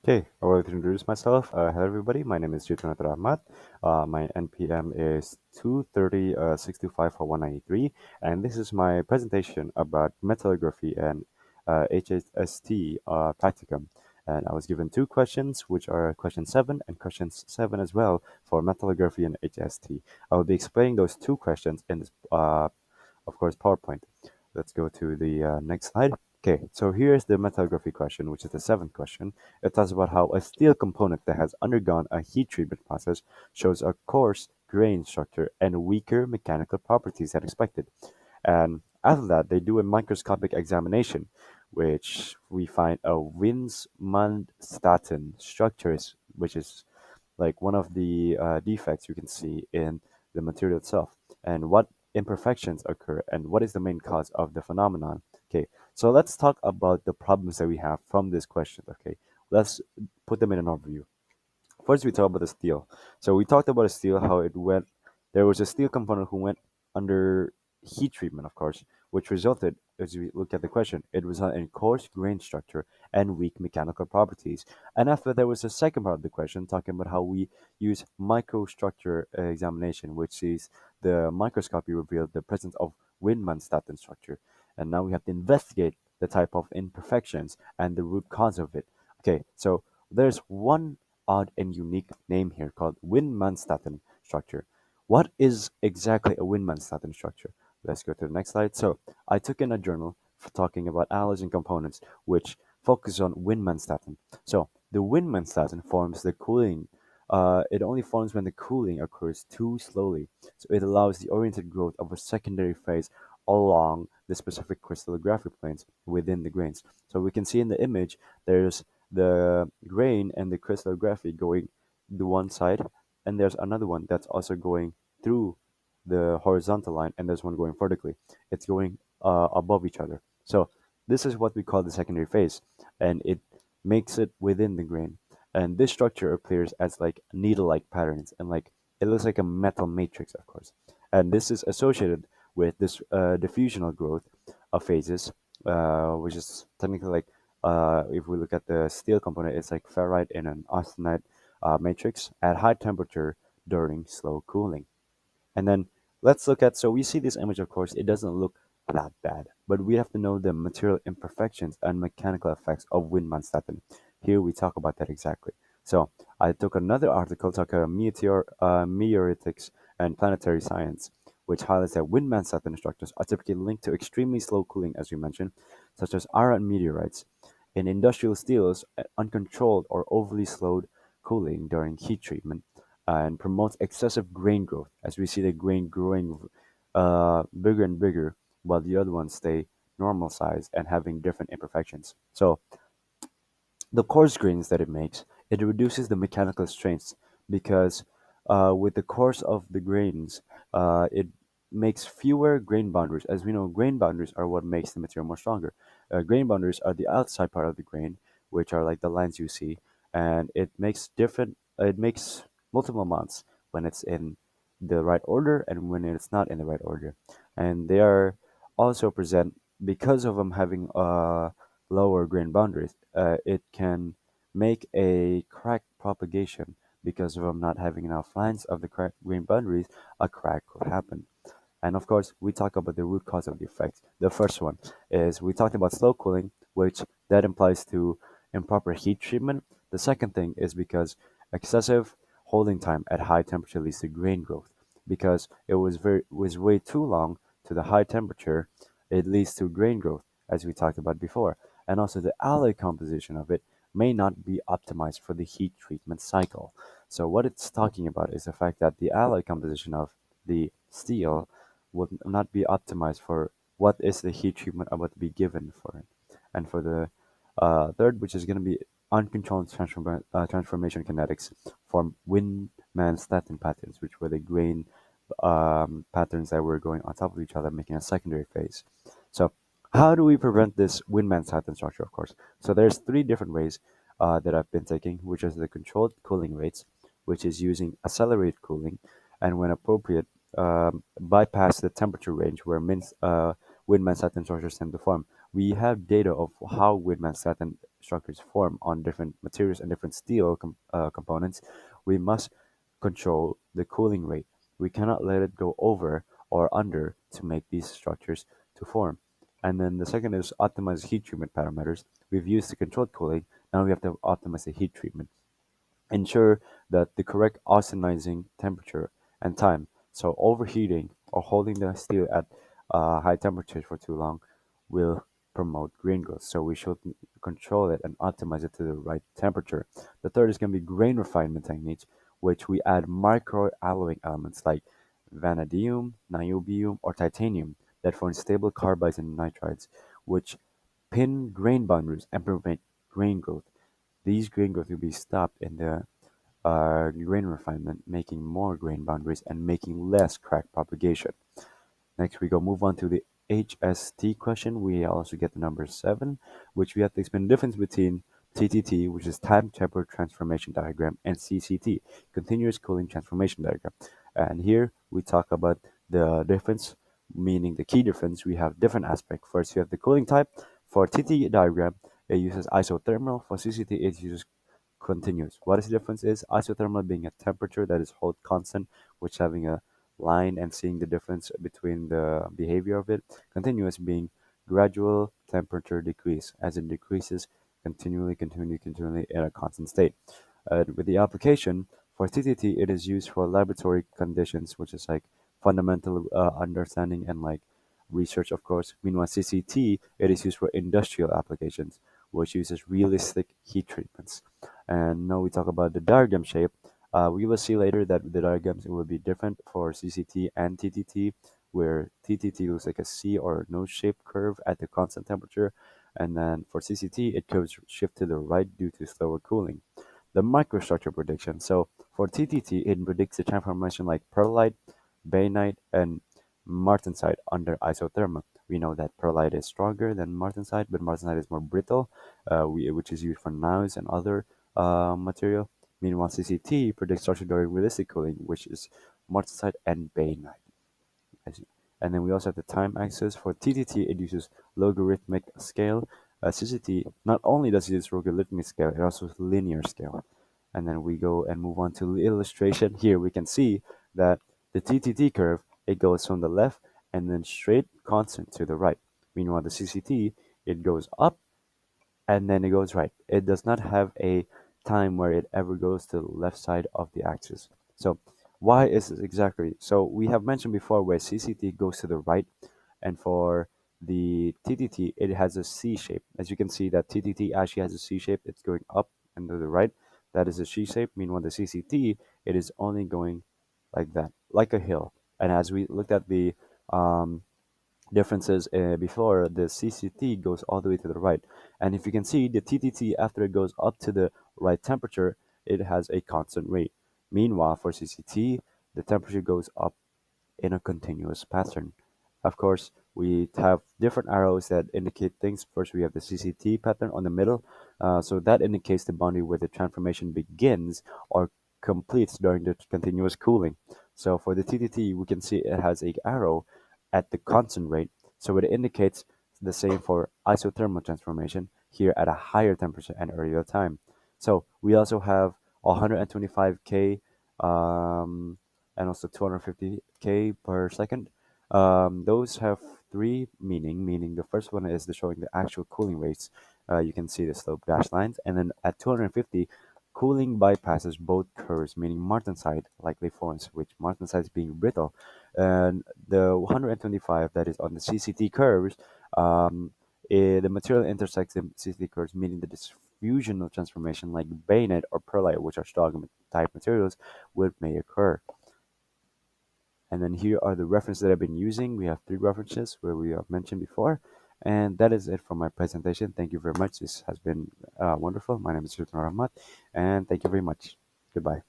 Okay, I would like to introduce myself. Hello, everybody. My name is Rachmat. My NPM is 230 and this is my presentation about metallography and HST practicum. And I was given two questions, which are question 7 and questions 7 as well for metallography and HST. I will be explaining those two questions in this, of course, PowerPoint. Let's go to the next slide. Okay, so here's the metallography question, which is the seventh question. It talks about how a steel component that has undergone a heat treatment process shows a coarse grain structure and weaker mechanical properties than expected. And after that, they do a microscopic examination, which we find a Winsmann-Statten structures, which is like one of the defects you can see in the material itself, and what imperfections occur, and what is the main cause of the phenomenon. Okay, so let's talk about the problems that we have from this question. Okay, let's put them in an overview. First, we talk about the steel. So we talked about a steel, how it went. There was a steel component who went under heat treatment, of course, which resulted, as we look at the question, it resulted in coarse grain structure and weak mechanical properties. And after there was a second part of the question talking about how we use microstructure examination, which is the microscopy revealed the presence of Windman-Statten structure. And now we have to investigate the type of imperfections and the root cause of it. Okay, so there's one odd and unique name here called Windman-Statten structure. What is exactly a Windman-Statten structure? Let's go to the next slide. So I took in a journal for talking about alloys and components which focus on Windman-Statten. So the Windman-Statten forms the cooling. It only forms when the cooling occurs too slowly. So it allows the oriented growth of a secondary phase along the specific crystallography planes within the grains. So we can see in the image there's the grain and the crystallography going to one side, and there's another one that's also going through the horizontal line, and there's one going vertically. It's going above each other. So this is what we call the secondary phase, and it makes it within the grain. And this structure appears as like needle-like patterns, and like it looks like a metal matrix, of course. And this is associated with this diffusional growth of phases, which is technically like if we look at the steel component, it's like ferrite in an austenite matrix at high temperature during slow cooling. And then let's look at, so we see this image, of course, it doesn't look that bad, but we have to know the material imperfections and mechanical effects of Windman-Statten. Here we talk about that exactly. So I took another article talking about meteoritics and planetary science, which highlights that Windman-Statten structures are typically linked to extremely slow cooling, as we mentioned, such as iron meteorites. In industrial steels, uncontrolled or overly slowed cooling during heat treatment and promotes excessive grain growth, as we see the grain growing bigger and bigger, while the other ones stay normal size and having different imperfections. So the coarse grains that it makes, it reduces the mechanical strengths because with the coarse of the grains, it makes fewer grain boundaries. As we know, grain boundaries are what makes the material more stronger. Grain boundaries are the outside part of the grain, which are like the lines you see, and it makes different. It makes multiple amounts when it's in the right order and when it's not in the right order, and they are also present because of them having lower grain boundaries. It can make a crack propagation because of them not having enough lines of the crack grain boundaries. A crack could happen. And of course, we talk about the root cause of the effects. The first one is we talked about slow cooling, which that implies to improper heat treatment. The second thing is because excessive holding time at high temperature leads to grain growth. Because it was way too long to the high temperature, it leads to grain growth, as we talked about before. And also the alloy composition of it may not be optimized for the heat treatment cycle. So what it's talking about is the fact that the alloy composition of the steel would not be optimized for what is the heat treatment about to be given for it. And for the third, which is going to be uncontrolled transformation kinetics, form Windman-Statten patterns, which were the grain patterns that were going on top of each other, making a secondary phase. So how do we prevent this Windman-Statten structure, of course? So there's three different ways that I've been taking, which is the controlled cooling rates, which is using accelerated cooling, and when appropriate, bypass the temperature range where Windman-Statten structures tend to form. We have data of how Windman-Statten structures form on different materials and different steel components, we must control the cooling rate. We cannot let it go over or under to make these structures to form. And then the second is optimize heat treatment parameters. We've used the controlled cooling. Now we have to optimize the heat treatment. Ensure that the correct austenizing temperature and time. So overheating or holding the steel at high temperatures for too long will promote grain growth. So we should control it and optimize it to the right temperature. The third is going to be grain refinement techniques, which we add microalloying elements like vanadium, niobium, or titanium that form stable carbides and nitrides, which pin grain boundaries and prevent grain growth. These grain growth will be stopped in the grain refinement, making more grain boundaries and making less crack propagation. Next, we go move on to the HST question. We also get the number 7, which we have to explain the difference between TTT, which is time temperature transformation diagram, and CCT, continuous cooling transformation diagram. And here we talk about the difference, meaning the key difference. We have different aspects. First, you have the cooling type. For TT diagram, it uses isothermal. For CCT, it uses continuous. What is the difference is isothermal being a temperature that is held constant, which having a line and seeing the difference between the behavior of it. Continuous being gradual temperature decrease, as it decreases continually in a constant state. With the application for TTT, it is used for laboratory conditions, which is like fundamental understanding and like research, of course. Meanwhile, CCT, it is used for industrial applications, which uses realistic heat treatments. And now we talk about the diagram shape. We will see later that the diagrams will be different for CCT and TTT, where TTT looks like a C or nose-shaped curve at the constant temperature, and then for CCT, it curves shift to the right due to slower cooling. The microstructure prediction. So for TTT, it predicts the transformation like perlite, bainite, and martensite under isothermal. We know that perlite is stronger than martensite, but martensite is more brittle, which is used for knives and other material. Meanwhile, CCT predicts structure during realistic cooling, which is martensite and bainite. And then we also have the time axis. For TTT, it uses logarithmic scale. CCT, not only does it use logarithmic scale, it also uses linear scale. And then we go and move on to the illustration. Here we can see that the TTT curve, it goes from the left and then straight constant to the right. Meanwhile, the CCT, it goes up and then it goes right. It does not have a time where it ever goes to the left side of the axis. So why is this exactly? So we have mentioned before where CCT goes to the right, and for the TTT, it has a C shape. As you can see that TTT actually has a C shape. It's going up and to the right. That is a C shape. Meanwhile, the CCT, it is only going like that, like a hill. And as we looked at the differences before, the CCT goes all the way to the right. And if you can see, the TTT, after it goes up to the right temperature, it has a constant rate. Meanwhile, for CCT, the temperature goes up in a continuous pattern. Of course, we have different arrows that indicate things. First, we have the CCT pattern on the middle. So that indicates the boundary where the transformation begins or completes during the continuous cooling. So for the TTT, we can see it has a arrow at the constant rate. So it indicates the same for isothermal transformation here at a higher temperature and earlier time. So we also have 125K and also 250K per second. Those have three meaning the first one is the showing the actual cooling rates. You can see the slope dashed lines, and then at 250, cooling bypasses both curves, meaning martensite likely forms, which martensite is being brittle, and the 125 that is on the CCT curves, the material intersects the CCT curves, meaning the diffusional transformation like bayonet or perlite, which are strong type materials, would may occur. And then here are the references that I've been using. We have 3 references where we have mentioned before. And that is it for my presentation. Thank you very much. This has been wonderful. My name is Rachmat, and thank you very much. Goodbye.